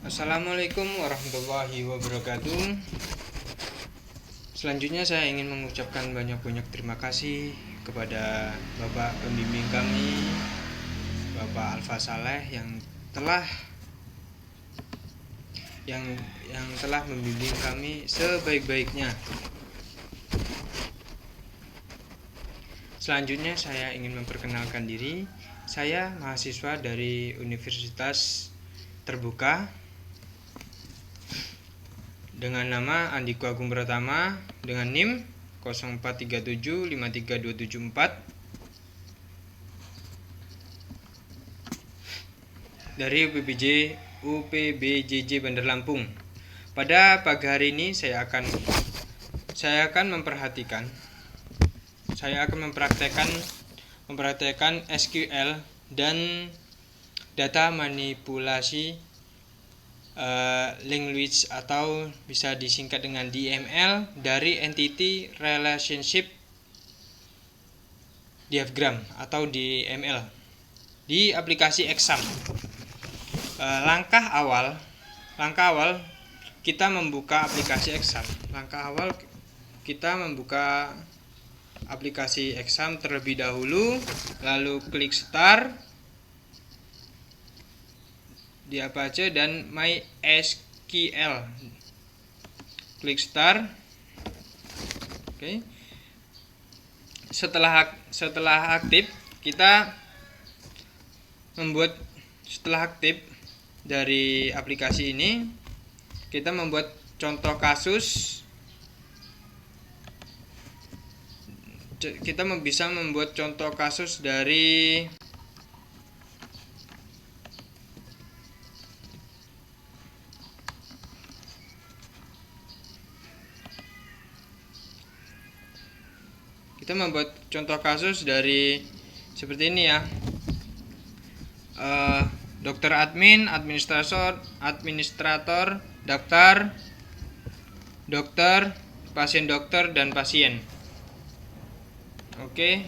Assalamualaikum warahmatullahi wabarakatuh. Selanjutnya saya ingin mengucapkan banyak-banyak terima kasih kepada Bapak pembimbing kami, Bapak Alfa Saleh yang telah membimbing kami sebaik-baiknya. Selanjutnya saya ingin memperkenalkan diri. Saya mahasiswa dari Universitas Terbuka dengan nama Andiko Agung Pratama dengan NIM 043753274 dari UPBJJ Bandar Lampung. Pada pagi hari ini saya akan mempraktekkan SQL dan data manipulasi language atau bisa disingkat dengan DML dari Entity Relationship Diagram atau DML di aplikasi Exam. Langkah awal kita membuka aplikasi Exam. Kita membuka aplikasi Exam terlebih dahulu, lalu klik Start di Apache dan MySQL. Klik Start. Oke. Setelah aktif dari aplikasi ini, kita membuat contoh kasus. Kita bisa membuat contoh kasus dari seperti ini ya. Dokter admin, administrator, daftar, dokter, pasien dokter dan pasien. Oke.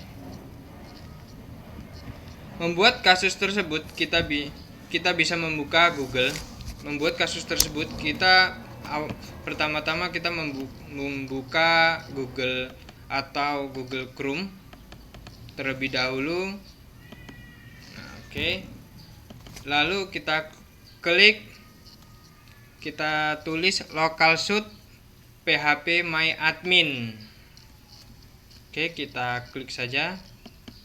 Membuat kasus tersebut kita bisa membuka Google. Membuat kasus tersebut pertama-tama kita membuka Google atau Google Chrome terlebih dahulu. Oke. Lalu kita tulis localhost php my admin. Oke, kita klik saja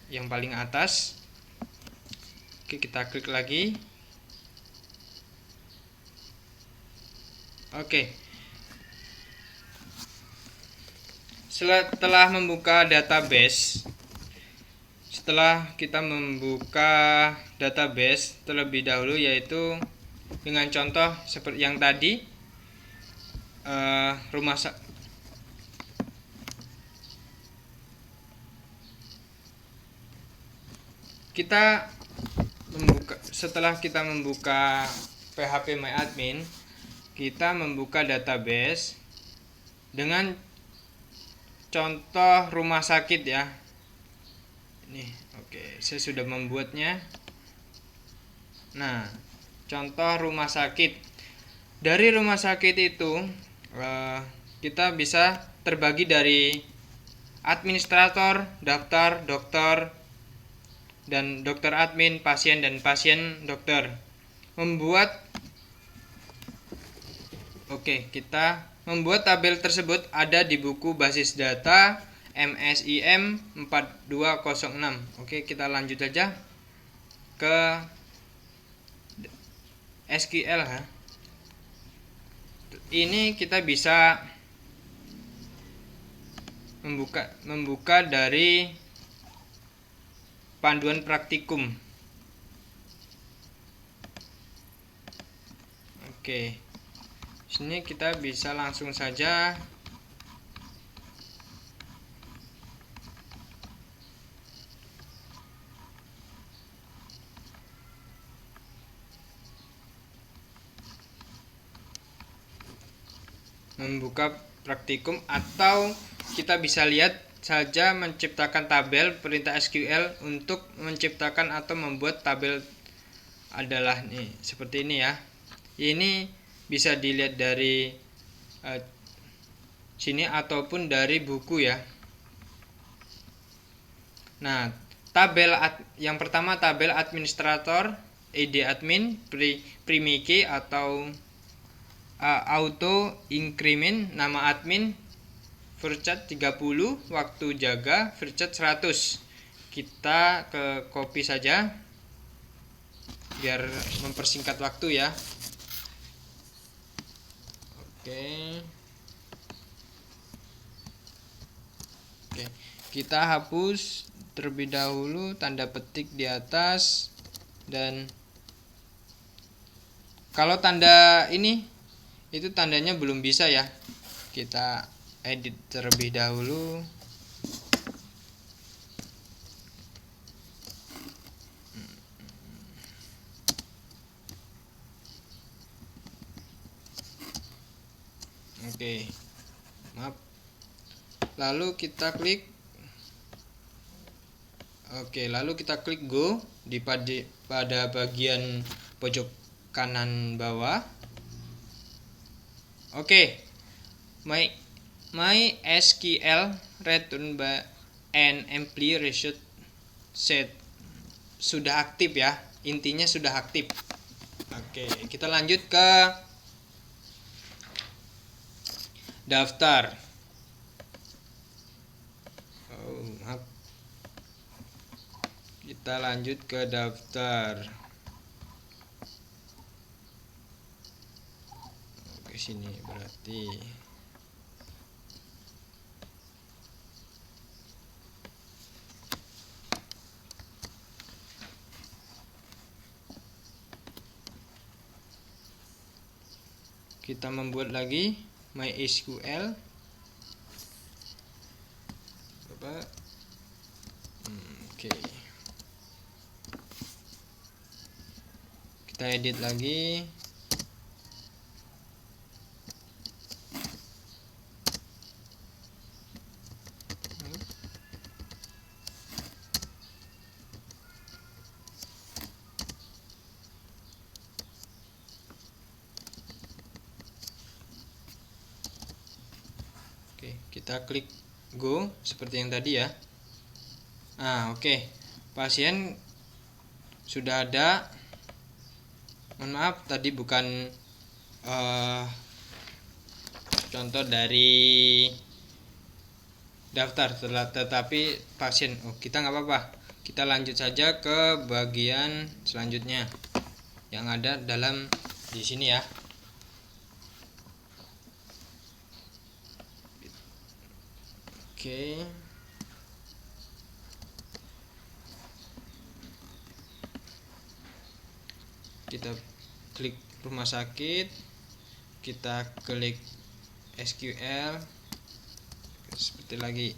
yang paling atas. Oke, kita klik lagi. Oke. Setelah kita membuka database terlebih dahulu, yaitu dengan contoh seperti yang tadi, setelah kita membuka PHP My Admin, kita membuka database dengan contoh rumah sakit ya. Ini, oke, saya sudah membuatnya. Nah, contoh rumah sakit. Dari rumah sakit itu kita bisa terbagi dari administrator, daftar, dokter, dan dokter admin, pasien, dan pasien dokter. Kita membuat tabel tersebut ada di buku basis data MSIM 4206. Oke, kita lanjut aja ke SQL ya. Ini kita bisa membuka dari panduan praktikum. Oke. Sini kita bisa langsung saja membuka praktikum, atau kita bisa lihat saja menciptakan tabel. Perintah SQL untuk menciptakan atau membuat tabel adalah nih seperti ini ya. Ini bisa dilihat dari sini ataupun dari buku ya. Nah, yang pertama tabel administrator, id admin, primi key atau auto increment, nama admin, Vercat 30, waktu jaga Vercat 100. Kita ke copy saja biar mempersingkat waktu ya. Oke. Oke, kita hapus terlebih dahulu tanda petik di atas, dan kalau tanda ini itu tandanya belum bisa ya. Kita edit terlebih dahulu. Oke. Maaf. Lalu kita klik go pada bagian pojok kanan bawah. Oke. My SQL return by an employee result set sudah aktif ya. Intinya sudah aktif. Oke, kita lanjut ke daftar. Maaf. Kita lanjut ke daftar. Oke, sini berarti kita membuat lagi MySQL. Oke. Kita edit lagi. Kita klik go seperti yang tadi ya. Oke. Pasien sudah ada. Mohon maaf tadi bukan contoh dari daftar, tetapi pasien. Kita nggak apa-apa. Kita lanjut saja ke bagian selanjutnya yang ada dalam di sini ya. Oke. Kita klik rumah sakit, kita klik SQL seperti lagi.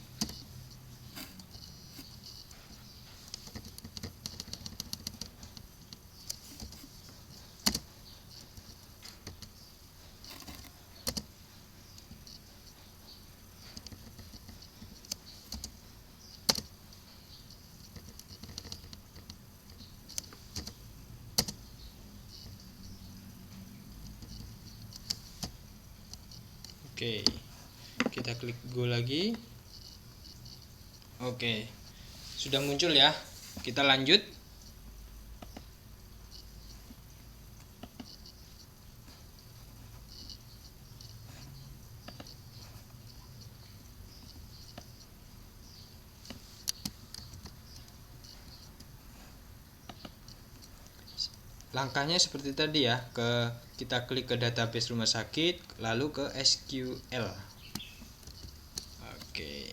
Oke, kita klik go lagi. Oke, sudah muncul ya. Kita lanjut. Langkahnya seperti tadi ya, kita klik ke database rumah sakit, lalu ke SQL. Oke.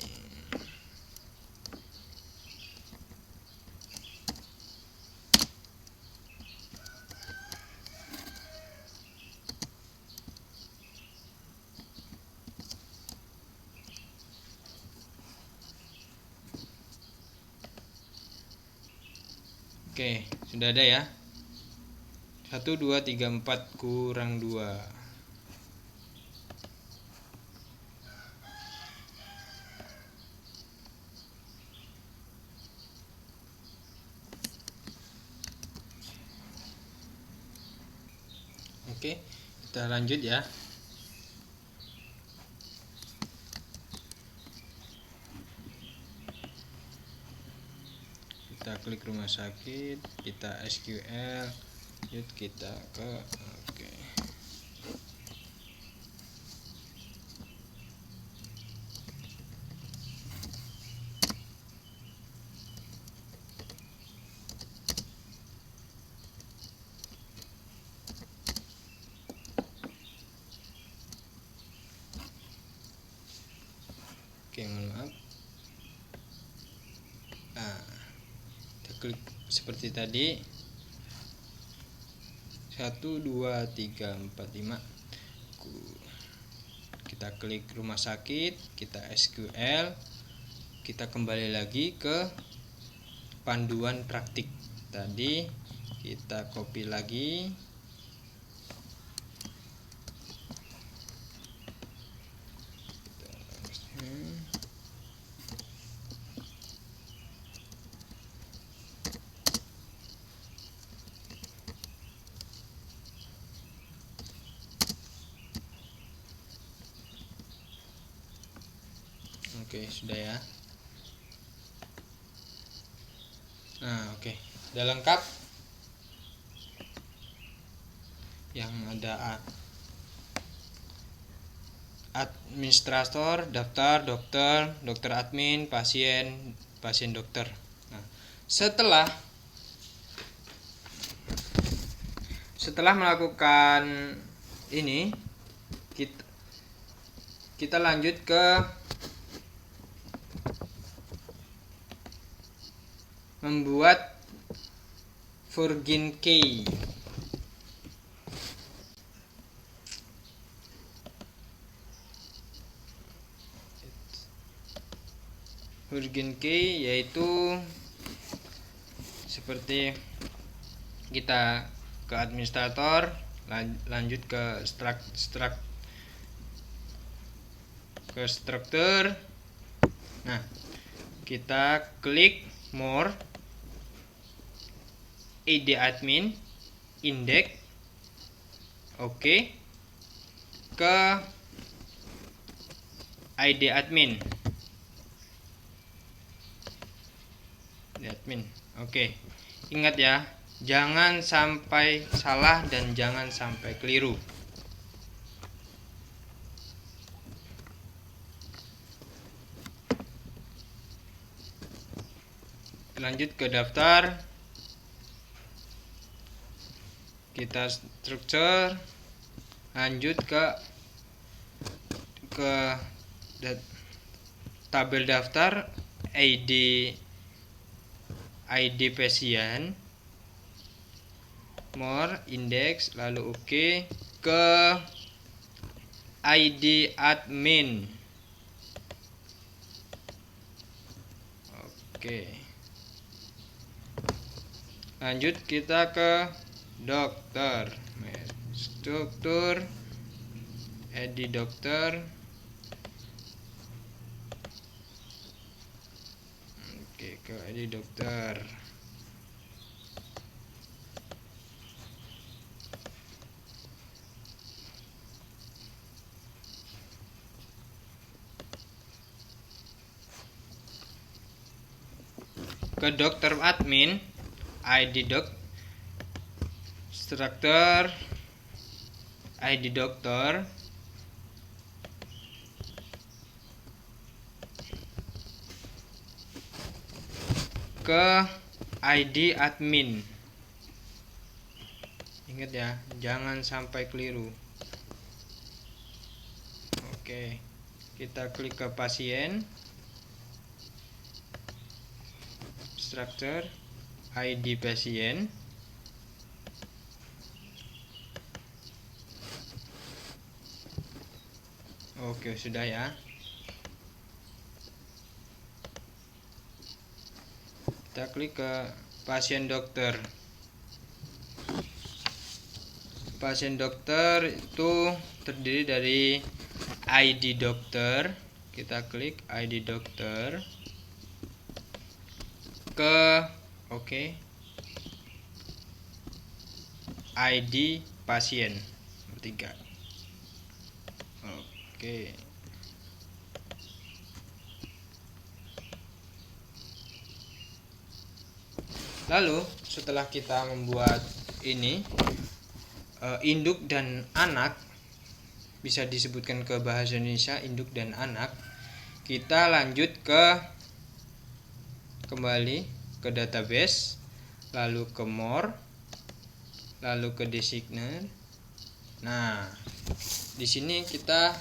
Oke, sudah ada ya. 1, 2, 3, 4 kurang 2. Oke, kita lanjut ya. Kita klik rumah sakit, kita SQL, yuk kita ke oke. Oke, mohon maaf. Nah, kita klik seperti tadi. 1 2 3 4 5. Kita klik rumah sakit, kita SQL, kita kembali lagi ke panduan praktik tadi, kita copy lagi. Oke, sudah ya. Nah, oke. Udah lengkap. Yang ada administrator, daftar, dokter, dokter admin, pasien, pasien dokter. Nah, setelah melakukan ini, kita lanjut ke membuat Virgin Key. Virgin Key yaitu seperti kita ke administrator, lanjut ke struktur. Nah, kita klik more, ID admin, index, oke, ke ID admin, oke. Ingat ya, jangan sampai salah dan jangan sampai keliru. Lanjut ke daftar, kita struktur, lanjut ke tabel daftar, ID pasien, more, index, lalu oke, ke ID admin. Oke. Lanjut kita ke dokter, struktur, ID dokter. Oke, ke ID dokter. Ke dokter admin, ID struktur, ID dokter, ke ID admin. Ingat ya, jangan sampai keliru. Oke, kita klik ke pasien, struktur, ID pasien. Oke, sudah ya. Kita klik ke pasien dokter. Pasien dokter itu terdiri dari ID dokter. Kita klik ID dokter. Ke oke. ID pasien. 3. Oke. Lalu setelah kita membuat ini induk dan anak, bisa disebutkan ke bahasa Indonesia induk dan anak, kita lanjut kembali ke database, lalu ke more, lalu ke designer. Nah, di sini kita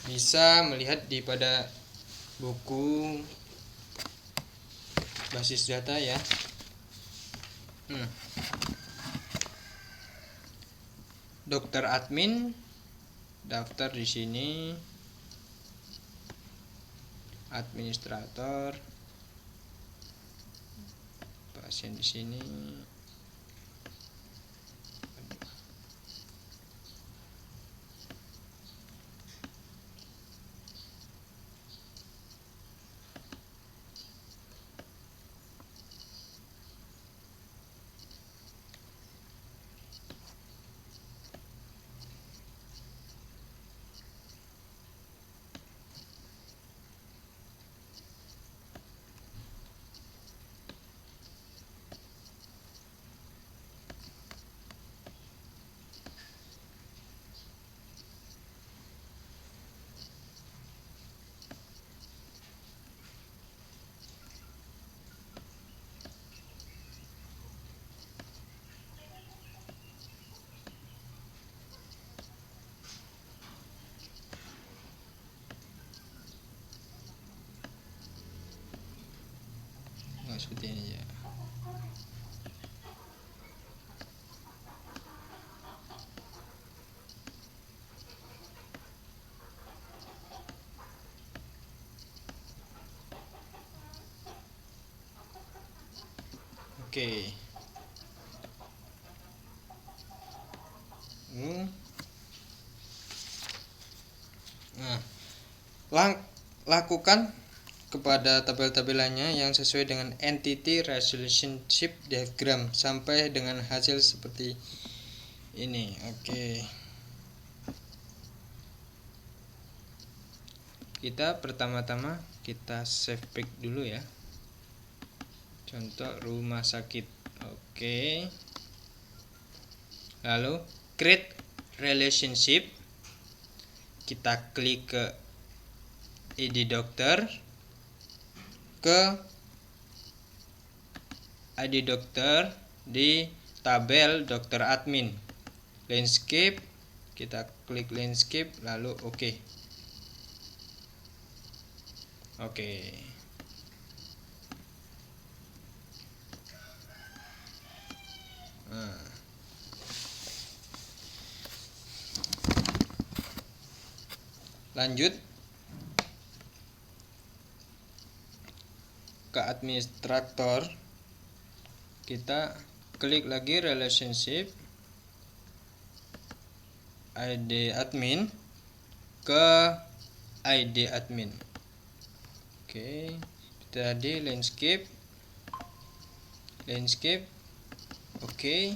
bisa melihat pada buku basis data ya. Dokter admin daftar di sini, administrator, pasien di sini. Seperti ini ya. Oke. Nah, lakukan kepada tabel-tabelannya yang sesuai dengan entity relationship diagram sampai dengan hasil seperti ini. Oke. Kita pertama-tama kita save pick dulu ya. Contoh rumah sakit. Oke. Lalu create relationship. Kita klik ke ID dokter, ke ID dokter di tabel dokter admin. Landscape, kita klik landscape lalu oke. Oke. Lanjut ke administrator, kita klik lagi relationship ID admin ke ID admin. Oke, tadi landscape. Oke.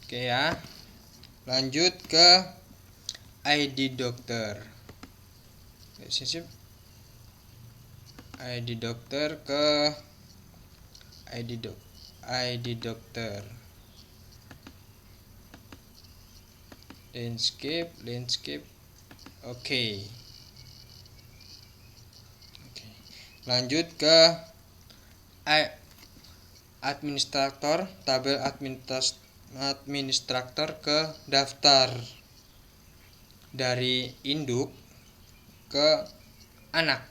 Oke ya. Lanjut ke ID dokter. Relationship ID dokter ke ID dokter. Landscape. Oke. Lanjut ke administrator, tabel administrator ke daftar dari induk ke anak.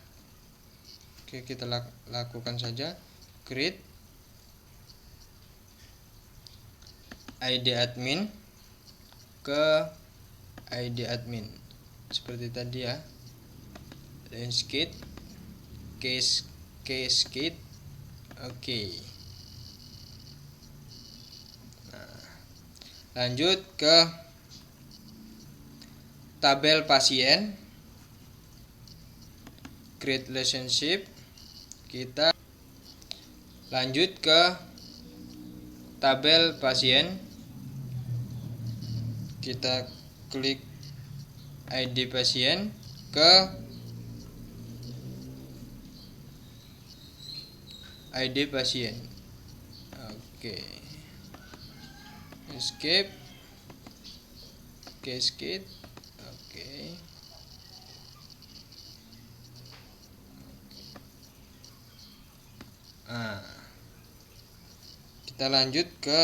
Oke, kita lakukan saja create ID admin ke ID admin seperti tadi ya. Landscape case kit. Oke. Nah, lanjut ke tabel pasien, create relationship. Kita lanjut ke tabel pasien, kita klik ID pasien ke ID pasien. Oke. Escape. Escape. Oke. Nah, kita lanjut ke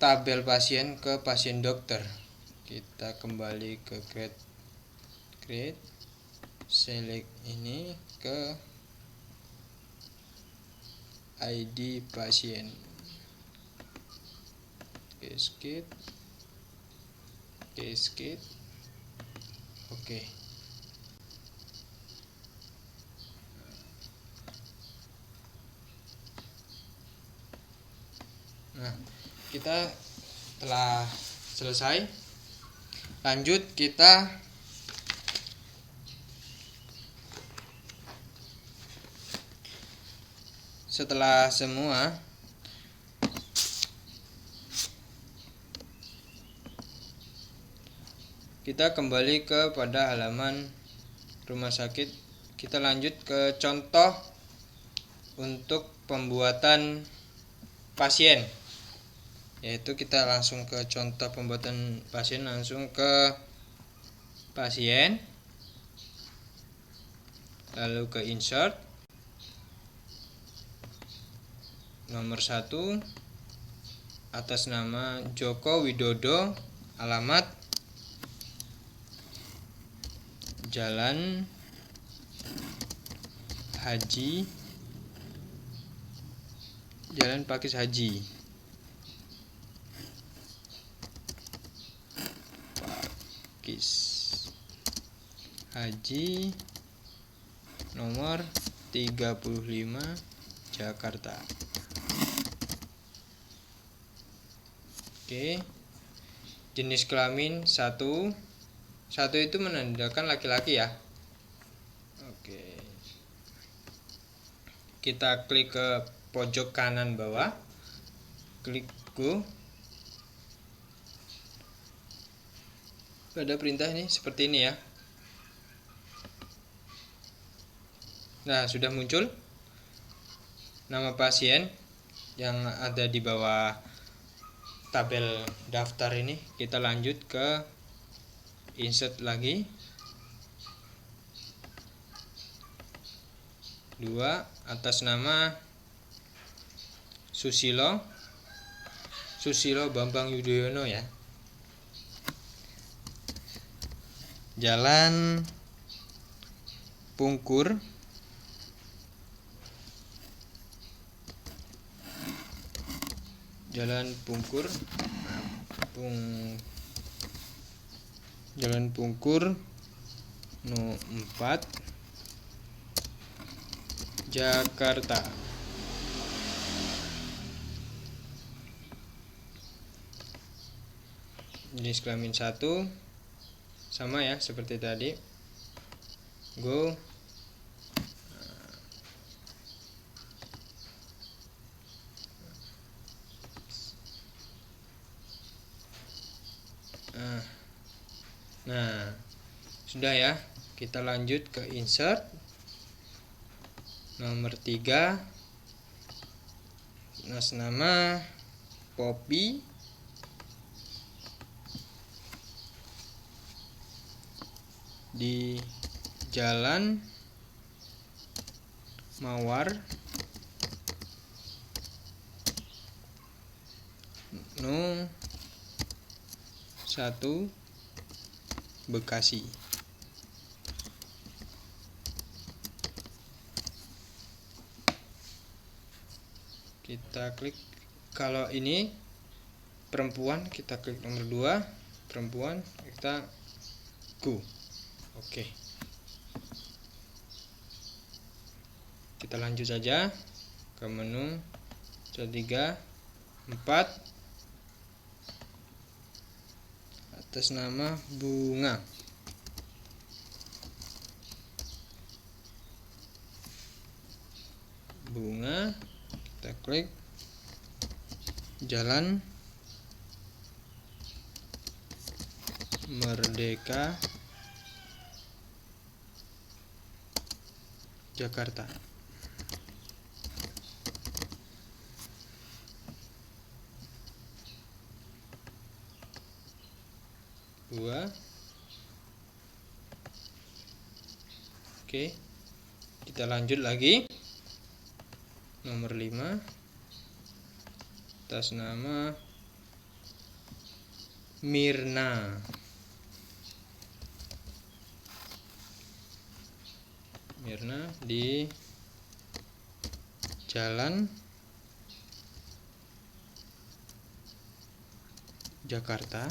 tabel pasien ke pasien dokter. Kita kembali ke create, select ini ke ID pasien, escape, oke. Nah, kita telah selesai. Lanjut kita setelah semua kita kembali kepada halaman rumah sakit. Kita lanjut ke contoh untuk pembuatan pasien, yaitu kita langsung ke contoh pembuatan pasien, langsung ke pasien, lalu ke insert, nomor 1, atas nama Joko Widodo, alamat Jalan Pakis Haji, nomor 35, Jakarta. Oke. Jenis kelamin 1 itu menandakan laki-laki ya. Oke. Kita klik ke pojok kanan bawah, klik go. Pada perintah ini seperti ini ya. Nah, sudah muncul nama pasien yang ada di bawah tabel daftar ini. Kita lanjut ke insert lagi. 2, atas nama Susilo Bambang Yudhoyono ya. Jalan Pungkur, Jalan Pungkur no 4, Jakarta. Jenis kelamin 1 sama ya seperti tadi. Go. Nah, sudah ya. Kita lanjut ke insert. Nomor 3, atas nama Poppy, di Jalan Mawar no 1, Bekasi. Kita klik, kalau ini perempuan kita klik nomor 2, perempuan, kita go. Oke. Kita lanjut saja ke menu 1, 3, 4, atas nama Bunga. Kita klik Jalan Merdeka, Jakarta. Dua. Oke, kita lanjut lagi. Nomor 5, atas nama Mirna. Mirna di Jalan Jakarta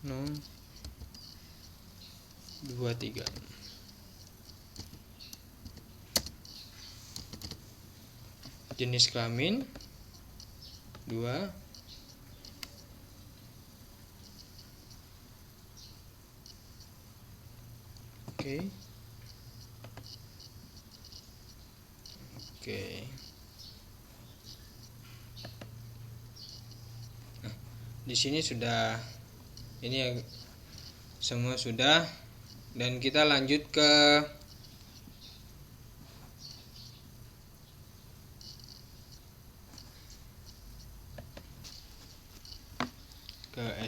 No 23. Jenis kelamin 2. Oke. Nah, di sini sudah, ini semua sudah, dan kita lanjut ke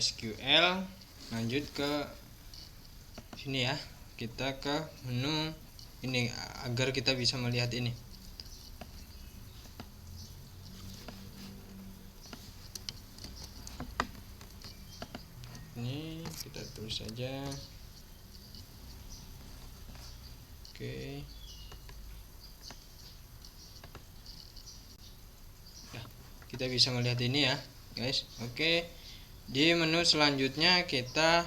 SQL. Lanjut ke sini ya, kita ke menu ini agar kita bisa melihat ini. Ini kita tulis saja. Oke. Ya, kita bisa melihat ini ya, guys. Oke. Di menu selanjutnya kita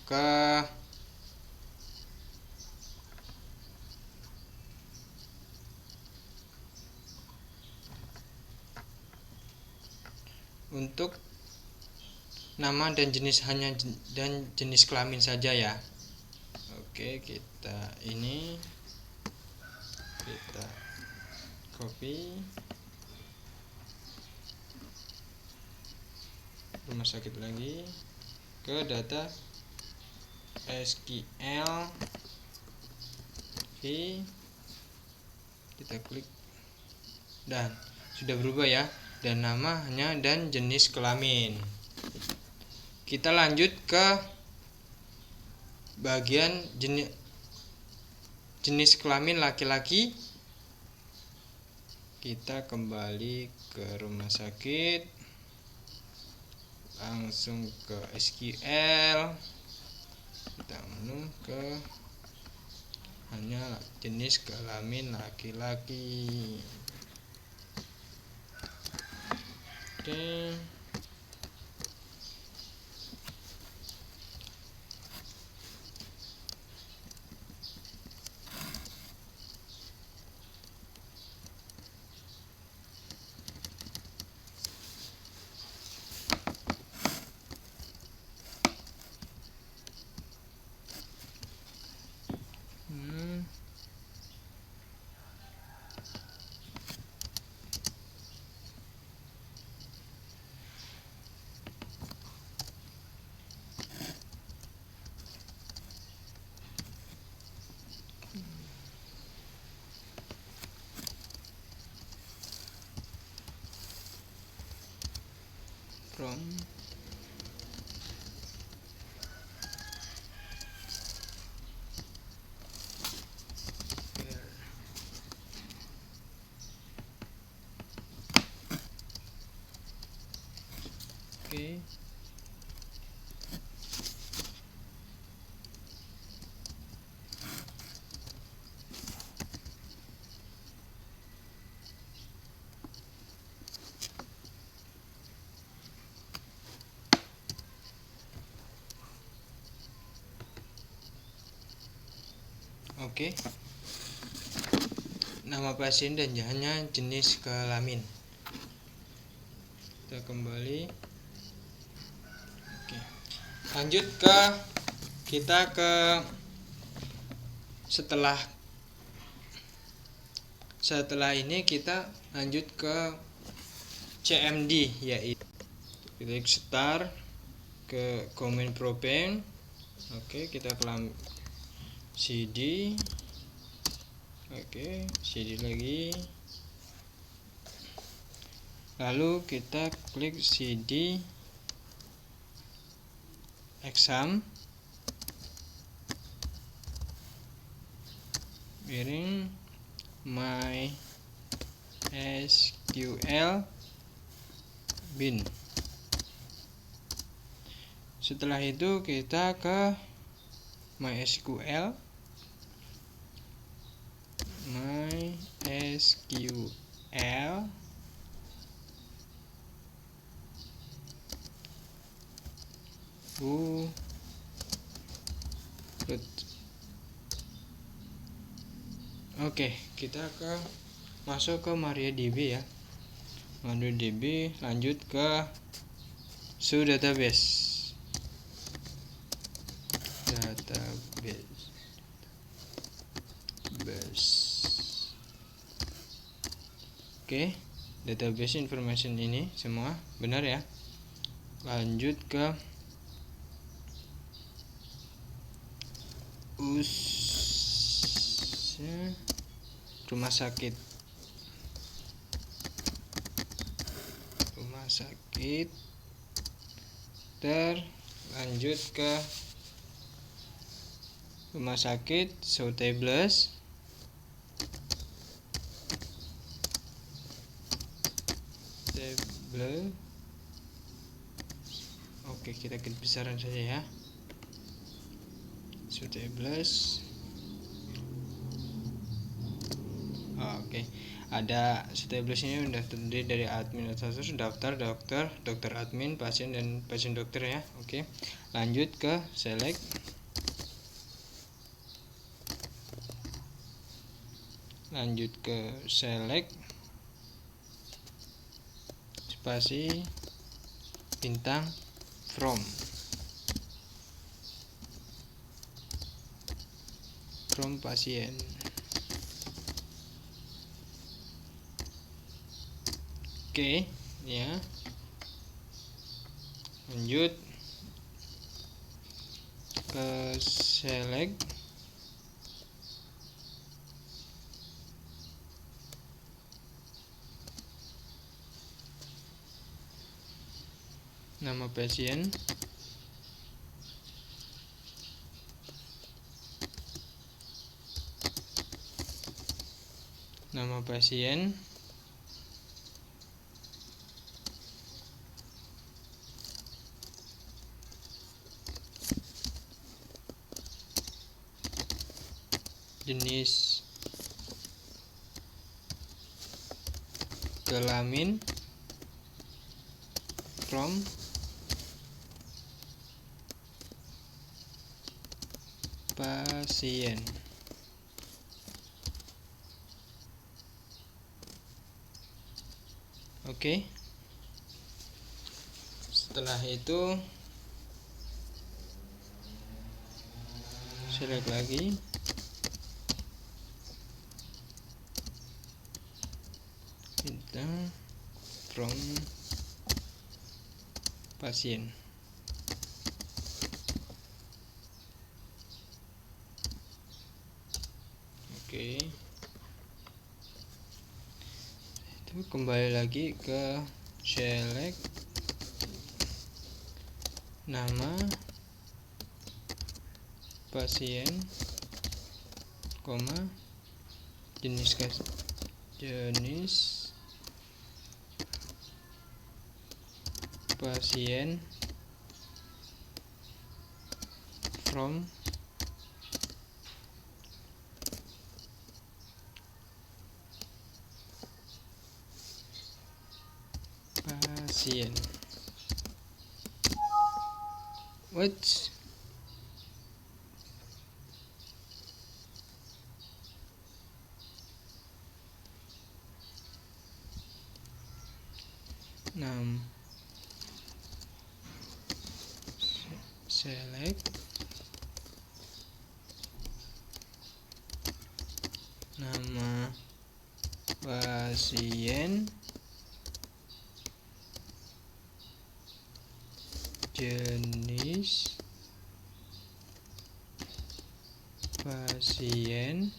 ke untuk nama dan jenis, hanya dan jenis kelamin saja ya. Oke, kita ini kita copy rumah sakit lagi ke data SQL kita klik dan sudah berubah ya, dan namanya dan jenis kelamin. Kita lanjut ke bagian jenis kelamin laki-laki. Kita kembali ke rumah sakit, langsung ke SQL, kita menu ke hanya jenis kelamin laki-laki. Oke. From oke. Oke. Nama pasien dan hanya jenis kelamin. Kita kembali. Oke. Lanjut ke Setelah ini kita lanjut ke CMD, yaitu klik start ke command propane. Oke, kita kelam CD. Oke, CD lagi. Lalu kita klik CD exam miring my SQL bin. Setelah itu kita ke MySQL Oke, kita masuk ke MariaDB ya. MariaDB, lanjut ke database. Oke, database information ini semua benar ya. Lanjut ke rumah sakit. Terlanjut ke rumah sakit show tables. Oke, kita klik besaran saja ya. Show tables. Oke, ada tables ini udah terdiri dari admin administrator, daftar, dokter admin, pasien dan pasien dokter ya. Oke, lanjut ke select. Spasi bintang from pasien. Oke, ya. Lanjut ke select. Nama pasien. Jenis kelamin from pasien. Oke. Setelah itu select lagi. Bintang from pasien. Oke. Itu kembali lagi ke select nama pasien, jenis pasien from pasien. What? Select nama pasien, jenis pasien,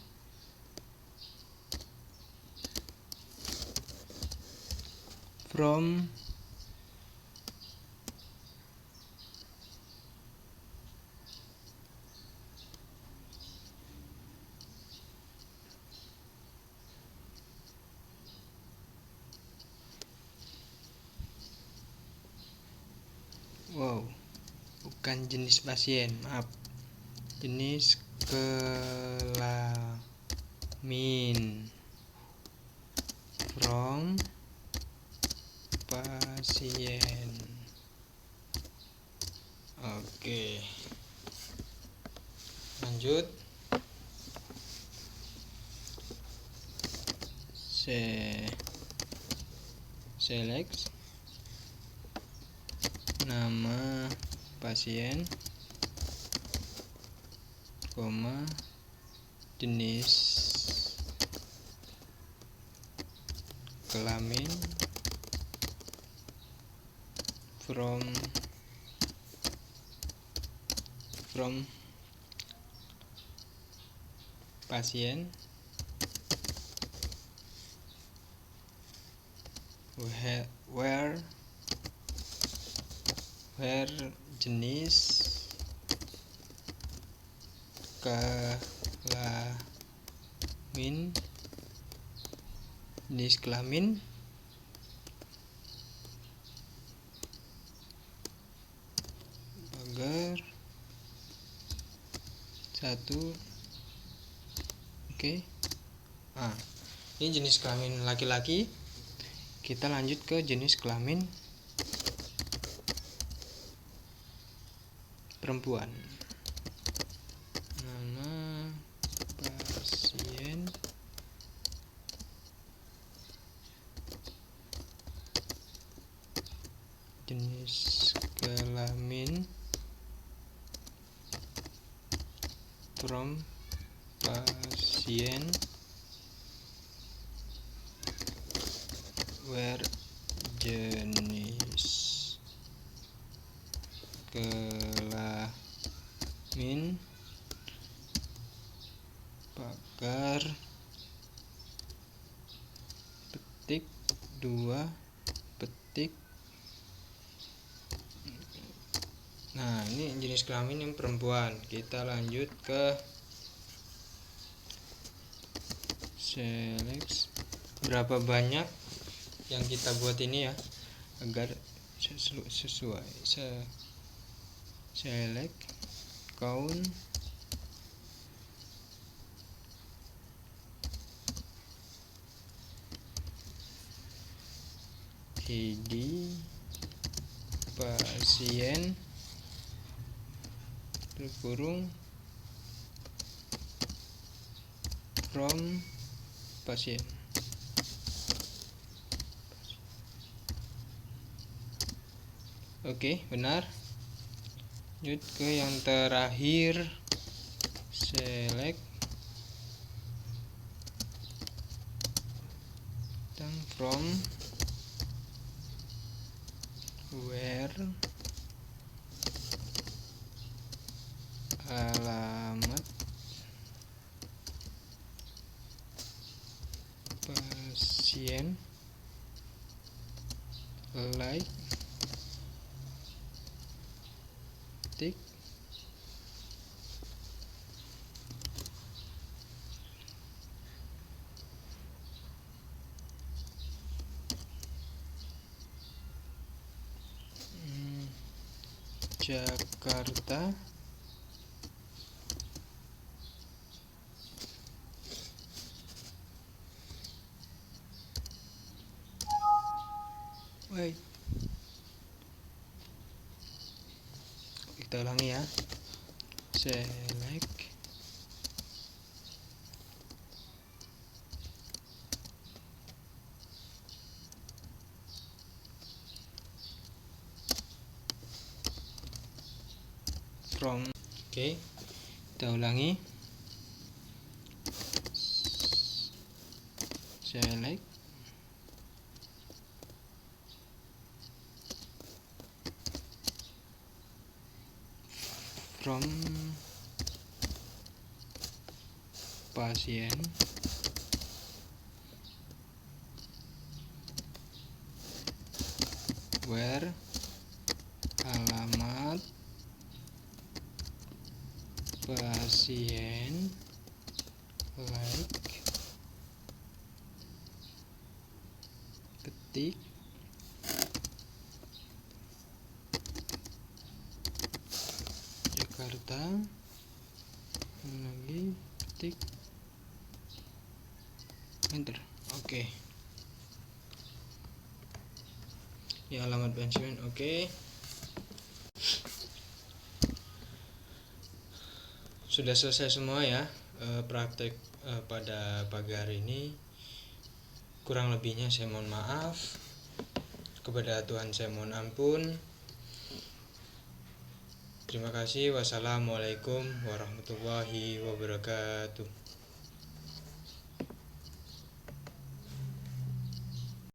from bukan jenis pasien, maaf, jenis kelamin, from pasien. Oke, lanjut. Select nama pasien, jenis kelamin, from pasien, where jenis kelamin, pagar 1. Oke. Ini jenis kelamin laki-laki. Kita lanjut ke jenis kelamin perempuan. Nama pasien, jenis kelamin, from pasien, where jenis kelamin, pagar petik 2 petik. Nah, ini jenis kelamin yang perempuan. Kita lanjut ke select. Berapa banyak yang kita buat ini ya, agar sesuai. Select count ID pasien terkurung from pasien. Oke, benar. Lanjut ke yang terakhir, select from where alamat pasien, like tik. Jakarta. Kita ulangi ya. Select from. Oke, kita ulangi. select from pasien where alamat pasien like ketik Jakarta lagi ketik enter. Oke. Ya, alamat pasien oke. Sudah selesai semua ya praktek pada pagi hari ini. Kurang lebihnya saya mohon maaf. Kepada Tuhan saya mohon ampun. Terima kasih. Wassalamualaikum warahmatullahi wabarakatuh.